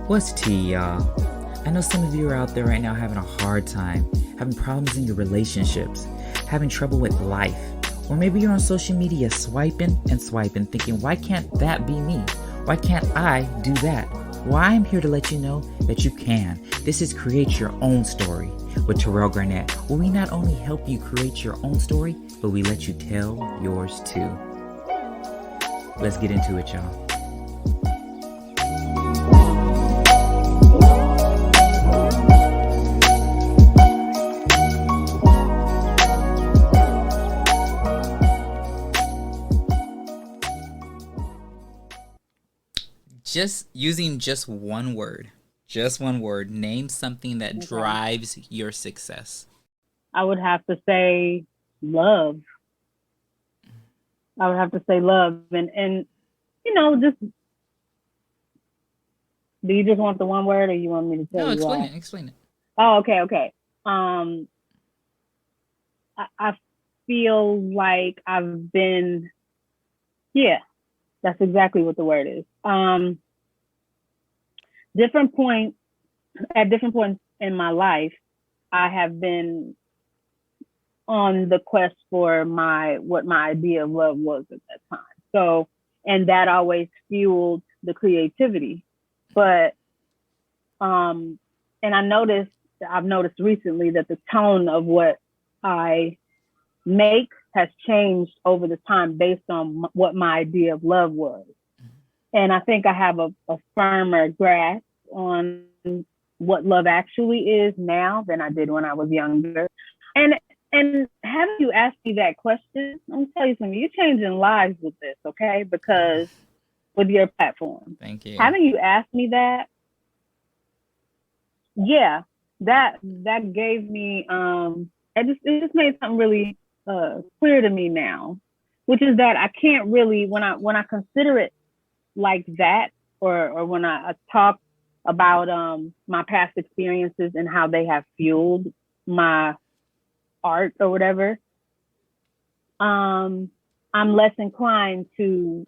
What's tea, y'all? I know some of you are out there right now having a hard time, having problems in your relationships, having trouble with life. Or maybe you're on social media swiping and swiping, thinking, why can't that be me? Why can't I do that? Well, I'm here to let you know that you can. This is Create Your Own Story with Terrell Garnett, where we not only help you create your own story, but we let you tell yours too. Let's get into it, y'all. Just using just one word, name something that drives your success. I would have to say love. And you know, just, do you just want the one word, or you want me to tell you why? Explain it. Oh, okay. I feel like I've been, that's exactly what the word is. At different points in my life, I have been on the quest for what my idea of love was at that time. So, and that always fueled the creativity. But, and I've noticed recently that the tone of what I make has changed over the time based on what my idea of love was. And I think I have a firmer grasp on what love actually is now than I did when I was younger. And having you ask me that question, I'm gonna tell you something, you're changing lives with this, okay? Because with your platform. Thank you. Having you ask me that, that gave me it just made something really clear to me now, which is that I can't really, when I consider it like that, or when I talk about my past experiences and how they have fueled my art or whatever, I'm less inclined to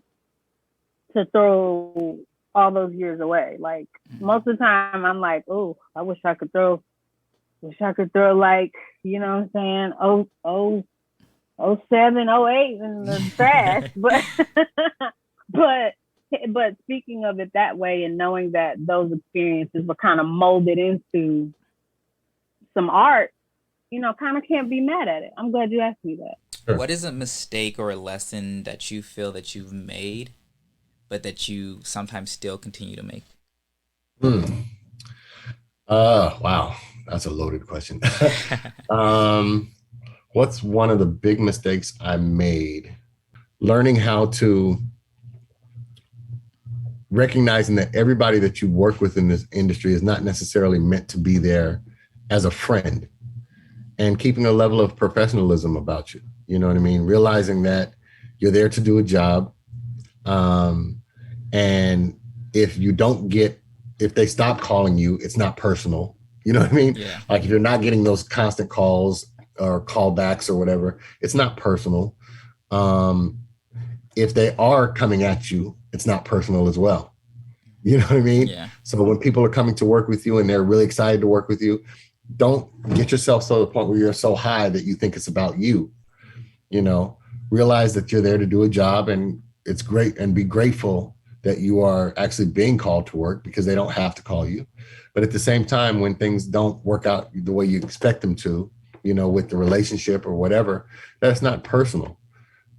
throw all those years away. Like, most of the time I'm like, oh, I wish I could throw like, you know what I'm saying, 07, 08 in the trash. But speaking of it that way, and knowing that those experiences were kind of molded into some art, kind of can't be mad at it. I'm glad you asked me that. Sure. What is a mistake or a lesson that you feel that you've made, but that you sometimes still continue to make? Wow, that's a loaded question. What's one of the big mistakes I made? Learning how to recognizing that everybody that you work with in this industry is not necessarily meant to be there as a friend, and keeping a level of professionalism about you. You know what I mean? Realizing that you're there to do a job. And if they stop calling you, it's not personal. You know what I mean? Yeah. Like, if you're not getting those constant calls or callbacks or whatever, it's not personal. If they are coming at you, it's not personal as well. You know what I mean? Yeah. So when people are coming to work with you and they're really excited to work with you, don't get yourself to the point where you're so high that you think it's about you. Realize that you're there to do a job, and it's great, and be grateful that you are actually being called to work, because they don't have to call you. But at the same time, when things don't work out the way you expect them to, with the relationship or whatever, that's not personal.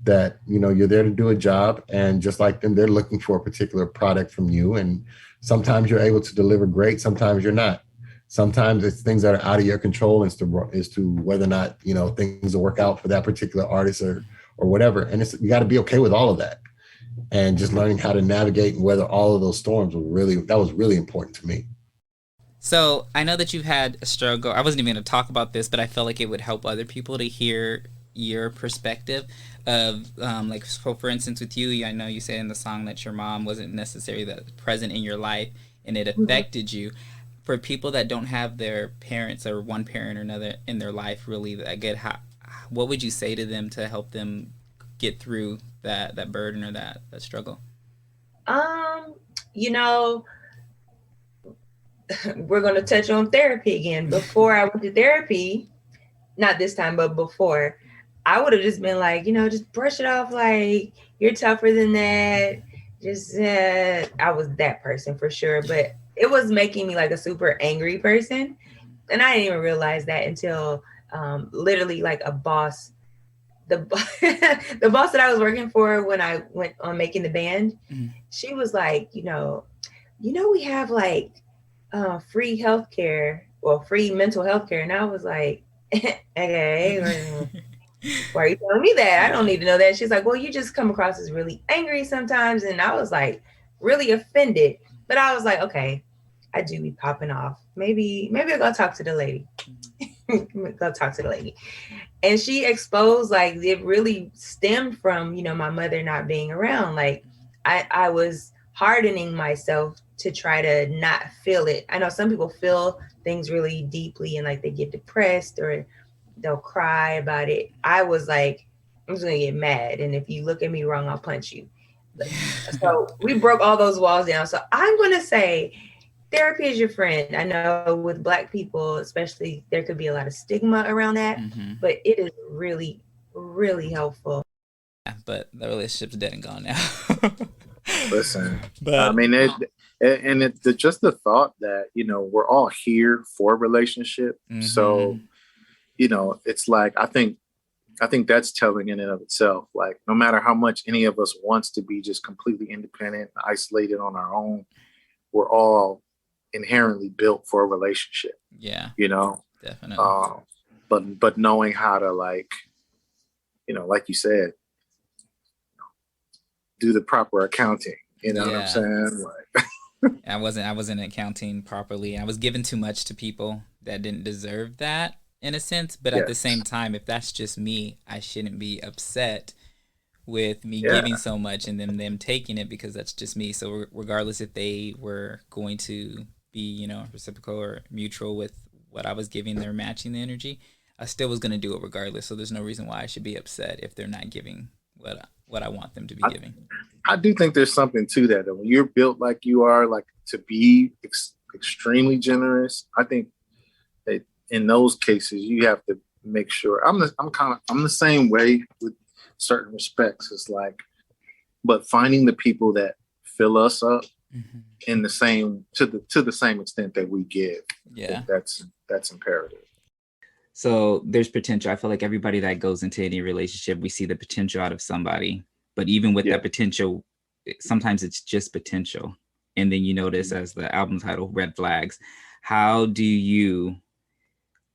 That, you're there to do a job, and just like them, they're looking for a particular product from you. And sometimes you're able to deliver great, sometimes you're not. Sometimes it's things that are out of your control as to whether or not, things will work out for that particular artist or whatever. And you got to be okay with all of that. And just learning how to navigate and weather all of those storms was really important to me. So I know that you've had a struggle. I wasn't even going to talk about this, but I felt like it would help other people to hear your perspective of, so for instance, with you, I know you said in the song that your mom wasn't necessarily present in your life, and it affected you. For people that don't have their parents, or one parent or another in their life really that good, what would you say to them to help them get through that burden or that struggle? we're going to touch on therapy again. Before I went to therapy, not this time, but before, I would have just been like, just brush it off. Like, you're tougher than that. Just, I was that person for sure. But it was making me like a super angry person. And I didn't even realize that until literally like a boss, the boss that I was working for when I went on making the band, she was like, we have like free healthcare or free mental health care. And I was like, okay, why are you telling me that? I don't need to know that. She's like, well, you just come across as really angry sometimes. And I was like, really offended. But I was like, okay, I do be popping off. Maybe I'll go talk to the lady. Go talk to the lady. And she exposed, like, it really stemmed from, my mother not being around. Like, I was hardening myself to try to not feel it. I know some people feel things really deeply and like they get depressed or they'll cry about it. I was like, I'm just gonna get mad, and if you look at me wrong, I'll punch you. So we broke all those walls down. So I'm gonna say therapy is your friend. I know with Black people, especially, there could be a lot of stigma around that, but it is really, really helpful. Yeah, but the relationship's dead and gone now. Listen, but I mean, just the thought that, we're all here for a relationship. So, it's like, I think that's telling in and of itself. Like, no matter how much any of us wants to be just completely independent, isolated on our own, we're all inherently built for a relationship. Yeah, definitely. But knowing how to, like, like you said, do the proper accounting. You know what I'm saying? Like, I wasn't accounting properly. I was giving too much to people that didn't deserve that, in a sense. But at the same time, if that's just me, I shouldn't be upset with me giving so much and then them taking it, because that's just me. So regardless if they were going to be, reciprocal or mutual with what I was giving, they're matching the energy, I still was going to do it regardless. So there's no reason why I should be upset if they're not giving what I want them to be giving. I do think there's something to that. When you're built like you are, like, to be extremely generous, I think that in those cases you have to make sure. I'm the same way with certain respects. It's like, but finding the people that fill us up in the same to the same extent that we give. Yeah, that's imperative. So there's potential. I feel like everybody that goes into any relationship, we see the potential out of somebody. But even with that potential, sometimes it's just potential. And then you notice, as the album title, red flags. How do you,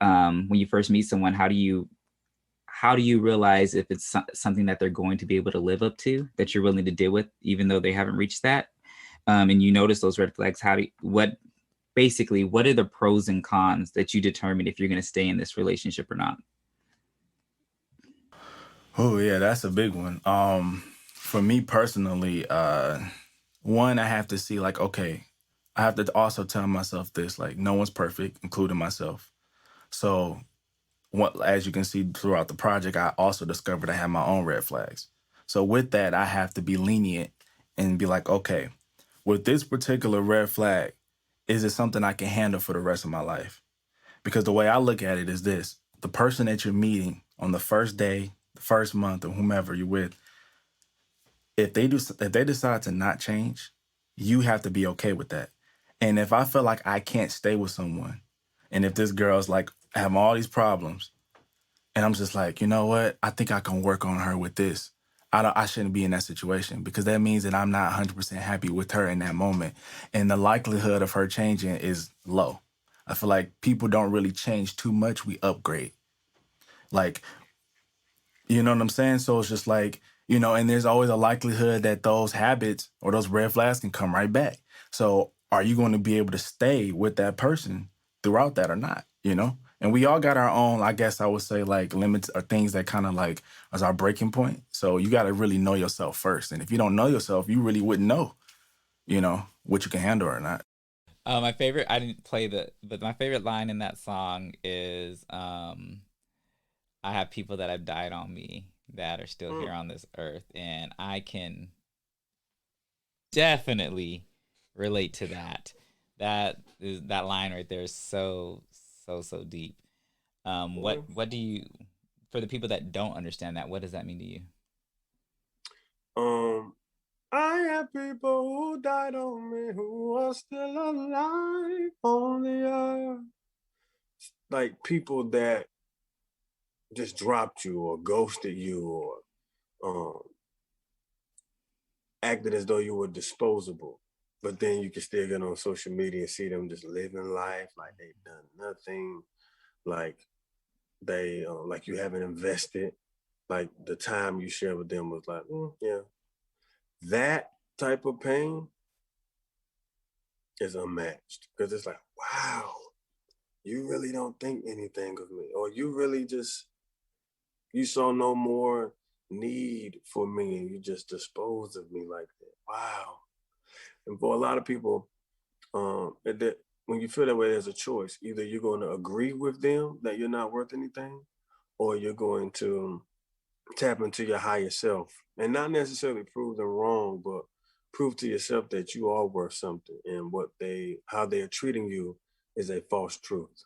when you first meet someone, how do you realize if it's something that they're going to be able to live up to, that you're willing to deal with, even though they haven't reached that? And you notice those red flags. What are the pros and cons that you determine if you're going to stay in this relationship or not? Oh yeah, that's a big one. For me personally, one, I have to see, like, okay, I have to also tell myself this, like, no one's perfect, including myself. So as you can see throughout the project, I also discovered I have my own red flags. So with that, I have to be lenient and be like, okay, with this particular red flag, is it something I can handle for the rest of my life? Because the way I look at it is this: the person that you're meeting on the first day, the first month, or whomever you're with, if they decide to not change, you have to be okay with that. And if I feel like I can't stay with someone, and if this girl's like having all these problems, and I'm just like, you know what? I think I can work on her with this. I shouldn't be in that situation, because that means that I'm not 100% happy with her in that moment. And the likelihood of her changing is low. I feel like people don't really change too much. We upgrade. Like, you know what I'm saying? So it's just like, and there's always a likelihood that those habits or those red flags can come right back. So are you going to be able to stay with that person throughout that or not? And we all got our own, I guess I would say, like, limits or things that kind of like is our breaking point. So you got to really know yourself first. And if you don't know yourself, you really wouldn't know, what you can handle or not. My favorite, I didn't play but my favorite line in that song is, I have people that have died on me that are still here on this earth. And I can definitely relate to that. that line right there is so deep. What do you, for the people that don't understand that, what does that mean to you? I have people who died on me who are still alive on the earth. Like people that just dropped you or ghosted you or acted as though you were disposable. But then you can still get on social media and see them just living life like they've done nothing, like they like you haven't invested, like the time you shared with them was like, yeah. That type of pain is unmatched because it's like, wow, you really don't think anything of me, or you really just, you saw no more need for me and you just disposed of me like that. Wow. And for a lot of people, that when you feel that way, there's a choice. Either you're going to agree with them that you're not worth anything, or you're going to tap into your higher self and not necessarily prove them wrong, but prove to yourself that you are worth something, and how they are treating you is a false truth.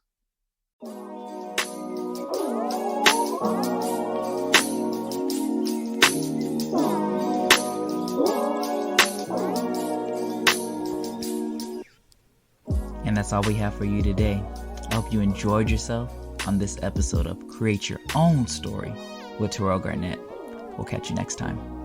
And that's all we have for you today. I hope you enjoyed yourself on this episode of Create Your Own Story with Terrell Garnett. We'll catch you next time.